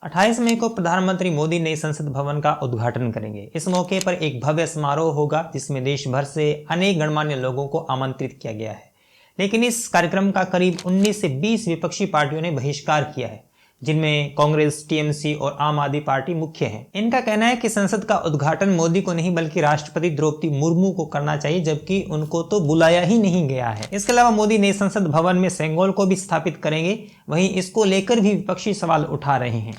28 मई को प्रधानमंत्री मोदी नए संसद भवन का उद्घाटन करेंगे। इस मौके पर एक भव्य समारोह होगा जिसमें देश भर से अनेक गणमान्य लोगों को आमंत्रित किया गया है। लेकिन इस कार्यक्रम का करीब 19 से 20 विपक्षी पार्टियों ने बहिष्कार किया है, जिनमें कांग्रेस, टीएमसी और आम आदमी पार्टी मुख्य हैं। इनका कहना है कि संसद का उद्घाटन मोदी को नहीं बल्कि राष्ट्रपति द्रौपदी मुर्मू को करना चाहिए, जबकि उनको तो बुलाया ही नहीं गया है। इसके अलावा मोदी नए संसद भवन में सेंगोल को भी स्थापित करेंगे। वहीं इसको लेकर भी विपक्षी सवाल उठा रहे हैं।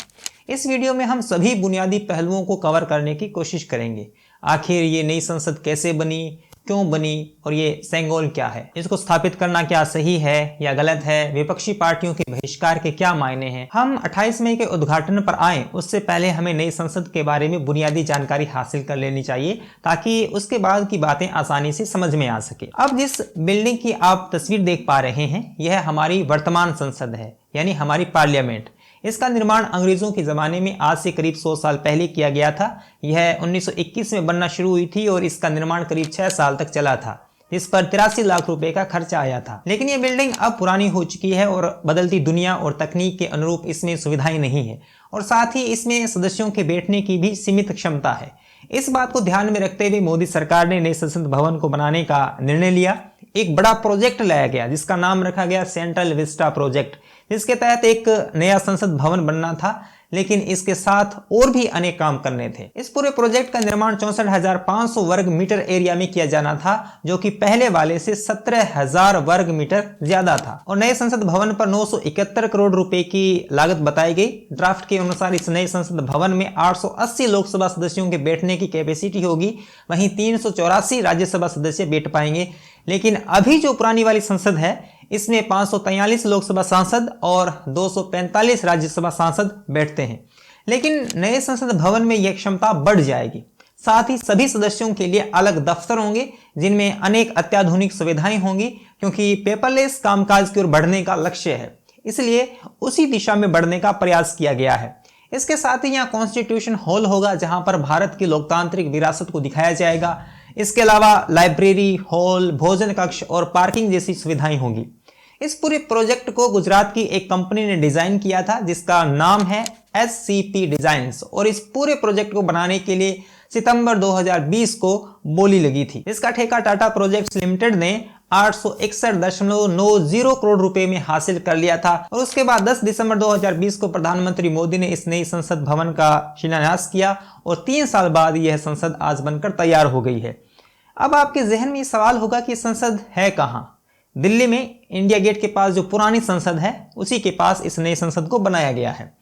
इस वीडियो में हम सभी बुनियादी पहलुओं को कवर करने की कोशिश करेंगे। आखिर ये नई संसद कैसे बनी, क्यों बनी और ये सेंगोल क्या है, इसको स्थापित करना क्या सही है या गलत है, विपक्षी पार्टियों के बहिष्कार के क्या मायने हैं। हम 28 मई के उद्घाटन पर आए उससे पहले हमें नई संसद के बारे में बुनियादी जानकारी हासिल कर लेनी चाहिए, ताकि उसके बाद की बातें आसानी से समझ में आ सके। अब जिस बिल्डिंग की आप तस्वीर देख पा रहे हैं, यह हमारी वर्तमान संसद है, यानी हमारी पार्लियामेंट। इसका निर्माण अंग्रेजों के ज़माने में आज से करीब 100 साल पहले किया गया था। यह 1921 में बनना शुरू हुई थी और इसका निर्माण करीब 6 साल तक चला था, जिस पर 83 लाख रुपए का खर्चा आया था। लेकिन यह बिल्डिंग अब पुरानी हो चुकी है और बदलती दुनिया और तकनीक के अनुरूप इसमें सुविधाएं नहीं है, और साथ ही इसमें सदस्यों के बैठने की भी सीमित क्षमता है। इस बात को ध्यान में रखते हुए मोदी सरकार ने नए संसद भवन को बनाने का निर्णय लिया। एक बड़ा प्रोजेक्ट लाया गया जिसका नाम रखा गया सेंट्रल विस्टा प्रोजेक्ट, जिसके तहत एक नया संसद भवन बनना था, लेकिन इसके साथ और भी अनेक काम करने थे। इस पूरे प्रोजेक्ट का निर्माण 64,500 वर्ग मीटर एरिया में किया जाना था, जो कि पहले वाले से 17,000 वर्ग मीटर ज्यादा था। और नए संसद भवन पर 971 करोड़ रुपए की लागत बताई गई। ड्राफ्ट के अनुसार इस नए संसद भवन में 880 लोकसभा सदस्यों के बैठने की कैपेसिटी होगी, वहीं 384 राज्यसभा सदस्य बैठ पाएंगे। लेकिन अभी जो पुरानी वाली संसद है, इसमें 543 लोकसभा सांसद और 245 राज्यसभा सांसद बैठते हैं। लेकिन नए संसद भवन में यह क्षमता बढ़ जाएगी। साथ ही सभी सदस्यों के लिए अलग दफ्तर होंगे, जिनमें अनेक अत्याधुनिक सुविधाएं होंगी, क्योंकि पेपरलेस कामकाज की ओर बढ़ने का लक्ष्य है, इसलिए उसी दिशा में बढ़ने का प्रयास किया गया है। इसके साथ ही यहाँ कॉन्स्टिट्यूशन हॉल होगा, जहां पर भारत की लोकतांत्रिक विरासत को दिखाया जाएगा। इसके अलावा लाइब्रेरी, हॉल, भोजन कक्ष और पार्किंग जैसी सुविधाएं होंगी। इस पूरे प्रोजेक्ट को गुजरात की एक कंपनी ने डिजाइन किया था, जिसका नाम है SCP डिजाइन्स, और इस पूरे प्रोजेक्ट को बनाने के लिए सितंबर 2020 को बोली लगी थी। इसका ठेका टाटा प्रोजेक्ट्स लिमिटेड ने 861.90 करोड़ रुपए में हासिल कर लिया था। और उसके बाद 10 दिसंबर 2020 को प्रधानमंत्री मोदी ने इस नई संसद भवन का शिलान्यास किया और 3 साल बाद यह संसद आज बनकर तैयार हो गई है। अब आपके जहन में ये सवाल होगा कि संसद है कहाँ? दिल्ली में इंडिया गेट के पास जो पुरानी संसद है, उसी के पास इस नई संसद को बनाया गया है।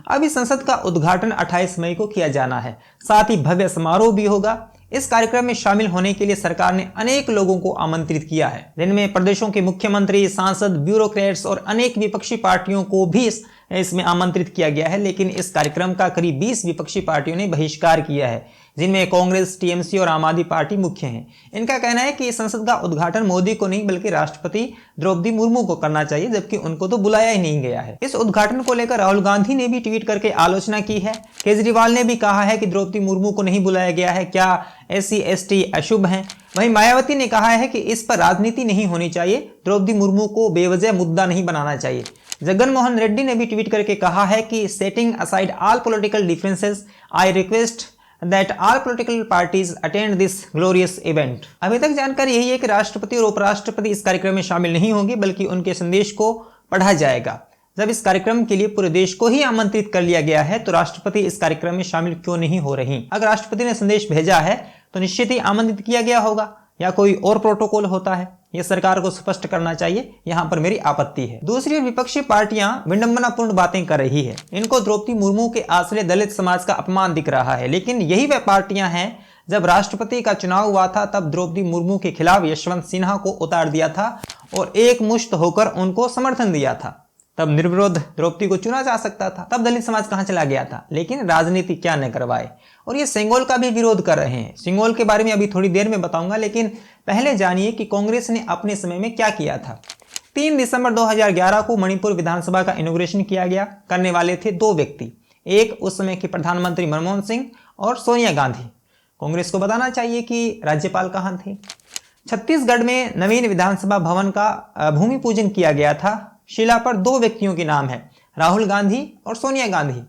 अब इस संसद का उद्घाटन 28 मई को किया जाना है। साथ ही भव्य समारोह भी होगा। इस कार्यक्रम में शामिल होने के लिए सरकार ने अनेक लोगों को आमंत्रित किया है, जिनमें प्रदेशों के मुख्यमंत्री, सांसद, ब्यूरोक्रेट्स और अनेक विपक्षी पार्टियों को भी इसमें आमंत्रित किया गया है। लेकिन इस कार्यक्रम का करीब 20 विपक्षी पार्टियों ने बहिष्कार किया है, जिनमें कांग्रेस, टीएमसी और आम आदमी पार्टी मुख्य हैं। इनका कहना है कि इस संसद का उद्घाटन मोदी को नहीं बल्कि राष्ट्रपति द्रौपदी मुर्मू को करना चाहिए, जबकि उनको तो बुलाया ही नहीं गया है। इस उद्घाटन को लेकर राहुल गांधी ने भी ट्वीट करके आलोचना की है। केजरीवाल ने भी कहा है कि द्रौपदी मुर्मू को नहीं बुलाया गया है, क्या SC ST अशुभ हैं। वहीं मायावती ने कहा है कि इस पर राजनीति नहीं होनी चाहिए, द्रौपदी मुर्मू को बेवजह मुद्दा नहीं बनाना चाहिए। जगन मोहन रेड्डी ने भी ट्वीट करके कहा है कि setting aside all political differences, I request that all political parties attend this glorious event। अभी तक जानकारी यही है कि राष्ट्रपति और उपराष्ट्रपति इस कार्यक्रम में शामिल नहीं होंगे, बल्कि उनके संदेश को पढ़ा जाएगा। जब इस कार्यक्रम के लिए पूरे देश को ही आमंत्रित कर लिया गया है, तो राष्ट्रपति इस कार्यक्रम में शामिल क्यों नहीं हो रही? अगर राष्ट्रपति ने संदेश भेजा है तो निश्चित ही आमंत्रित किया गया होगा, या कोई और प्रोटोकॉल होता है। यह सरकार को स्पष्ट करना चाहिए, यहां पर मेरी आपत्ति है। दूसरी ओर विपक्षी पार्टियां विडंबनापूर्ण बातें कर रही है। इनको द्रौपदी मुर्मू के आश्रय दलित समाज का अपमान दिख रहा है। लेकिन यही वह पार्टियां हैं, जब राष्ट्रपति का चुनाव हुआ था तब द्रौपदी मुर्मू के खिलाफ यशवंत सिन्हा को उतार दिया था और एक मुश्त होकर उनको समर्थन दिया था। तब निर्विरोध द्रौपदी को चुना जा सकता था। तब दलित समाज कहां चला गया था? लेकिन राजनीति क्या न करवाए। और ये सेंगोल का भी विरोध कर रहे हैं। सेंगोल के बारे में अभी थोड़ी देर में बताऊंगा, लेकिन पहले जानिए कि कांग्रेस ने अपने समय में क्या किया था। 3 दिसंबर 2011 को मणिपुर विधानसभा का इनॉग्रेशन किया गया। करने वाले थे 2 व्यक्ति, एक उस समय के प्रधानमंत्री मनमोहन सिंह और सोनिया गांधी। कांग्रेस को बताना चाहिए कि राज्यपाल कहां थे। छत्तीसगढ़ में नवीन विधानसभा भवन का भूमि पूजन किया गया था। शिला पर 2 व्यक्तियों के नाम है, राहुल गांधी और सोनिया गांधी।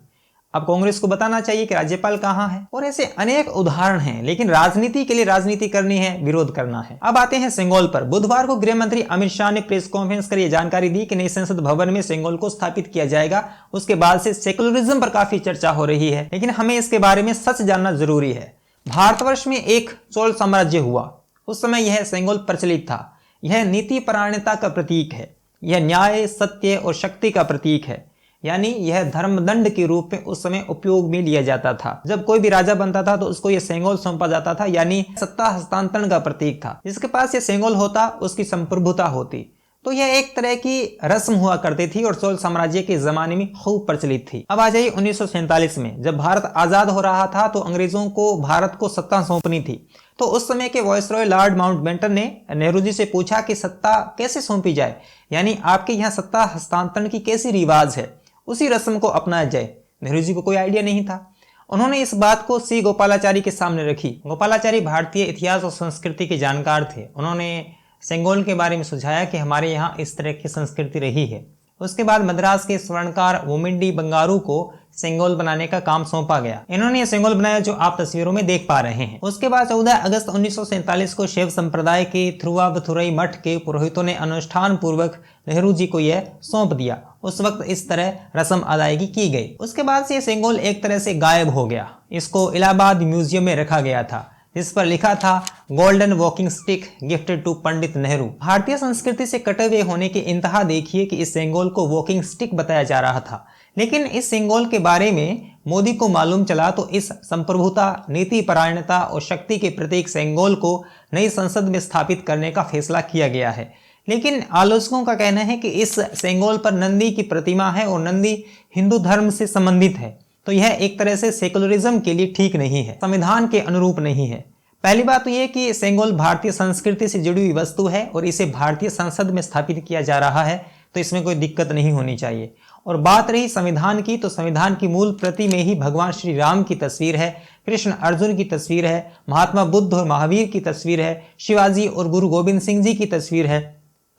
अब कांग्रेस को बताना चाहिए कि राज्यपाल कहाँ है। और ऐसे अनेक उदाहरण हैं, लेकिन राजनीति के लिए राजनीति करनी है, विरोध करना है। अब आते हैं सेंगोल पर। बुधवार को गृह मंत्री अमित शाह ने प्रेस कॉन्फ्रेंस कर यह जानकारी दी कि नई संसद भवन में सेंगोल को स्थापित किया जाएगा। उसके बाद से सेकुलरिज्म पर काफी चर्चा हो रही है, लेकिन हमें इसके बारे में सच जानना जरूरी है। भारतवर्ष में एक चोल साम्राज्य हुआ, उस समय यह सेंगोल प्रचलित था। यह नीति परायणता का प्रतीक है, यह न्याय, सत्य और शक्ति का प्रतीक है। यानी यह धर्मदंड के रूप में उस समय उपयोग में लिया जाता था। जब कोई भी राजा बनता था तो उसको यह सेंगोल सौंपा जाता था, यानी सत्ता हस्तांतरण का प्रतीक था। जिसके पास यह सेंगोल होता उसकी संप्रभुता होती। तो यह एक तरह की रस्म हुआ करती थी और चोल साम्राज्य के जमाने में खूब प्रचलित थी। अब आ जाइए 1947 में, जब भारत आजाद हो रहा था तो अंग्रेजों को भारत को सत्ता सौंपनी थी। तो उस समय के वायसरॉय लॉर्ड माउंटबेटन ने नेहरू जी से पूछा कि सत्ता कैसे सौंपी जाए, यानी आपके यहाँ सत्ता हस्तांतरण की कैसी रिवाज है, उसी रस्म को अपनाया जाए। नेहरू जी को कोई आइडिया नहीं था। उन्होंने इस बात को सी गोपालाचारी के सामने रखी। गोपालाचारी भारतीय इतिहास और संस्कृति के जानकार थे। उन्होंने सेंगोल के बारे में सुझाया कि हमारे यहाँ इस तरह की संस्कृति रही है। उसके बाद मद्रास के स्वर्णकार वोमिंडी बंगारू को सेंगोल बनाने का काम सौंपा गया। इन्होंने ये सेंगोल बनाया जो आप तस्वीरों में देख पा रहे हैं। उसके बाद 14 अगस्त 1947 को शैव संप्रदाय के थिरुवावथुरई मठ के पुरोहितों ने अनुष्ठान पूर्वक नेहरू जी को यह सौंप दिया। उस वक्त इस तरह रस्म अदायगी की गई। उसके बाद से सेंगोल एक तरह से गायब हो गया। इसको इलाहाबाद म्यूजियम में रखा गया था, जिस पर लिखा था golden walking stick gifted to Pandit Nehru. भारतीय संस्कृति से कटे हुए होने की इंतहा देखिए कि इस सेंगोल को वॉकिंग स्टिक बताया जा रहा था। लेकिन इस सेंगोल के बारे में मोदी को मालूम चला तो इस संप्रभुता, नीति परायणता और शक्ति के प्रतीक सेंगोल को नई संसद में स्थापित करने का फैसला किया गया है। लेकिन आलोचकों का कहना है कि इस सेंगोल पर नंदी की प्रतिमा है और नंदी हिंदू धर्म से संबंधित है, तो यह एक तरह से सेकुलरिज्म के लिए ठीक नहीं है, संविधान के अनुरूप नहीं है। पहली बात तो यह कि सेंगोल भारतीय संस्कृति से जुड़ी हुई वस्तु है और इसे भारतीय संसद में स्थापित किया जा रहा है, तो इसमें कोई दिक्कत नहीं होनी चाहिए। और बात रही संविधान की, तो संविधान की मूल प्रति में ही भगवान श्री राम की तस्वीर है, कृष्ण अर्जुन की तस्वीर है, महात्मा बुद्ध और महावीर की तस्वीर है, शिवाजी और गुरु गोविंद सिंह जी की तस्वीर है।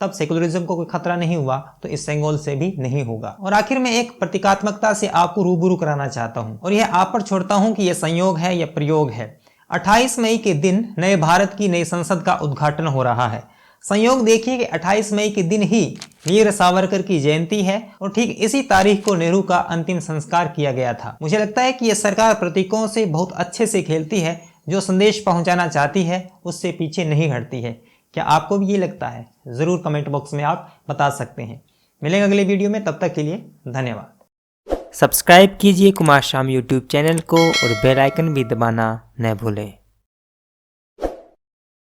तब सेकुलरिज्म को कोई खतरा नहीं हुआ, तो इस सेंगोल से भी नहीं होगा। और आखिर में एक प्रतीकात्मकता से आपको रूबरू कराना चाहता हूं और यह आप पर छोड़ता हूं कि यह संयोग है या प्रयोग है। 28 मई के दिन नए भारत की नई संसद का उद्घाटन हो रहा है। संयोग देखिए कि 28 मई के दिन ही वीर सावरकर की जयंती है और ठीक इसी तारीख को नेहरू का अंतिम संस्कार किया गया था। मुझे लगता है कि यह सरकार प्रतीकों से बहुत अच्छे से खेलती है, जो संदेश पहुंचाना चाहती है उससे पीछे नहीं हटती है। क्या आपको भी ये लगता है? जरूर कमेंट बॉक्स में आप बता सकते हैं। मिलेंगे अगले वीडियो में, तब तक के लिए धन्यवाद। सब्सक्राइब कीजिए कुमार शाम यूट्यूब चैनल को और बेल आइकन भी दबाना न भूलें।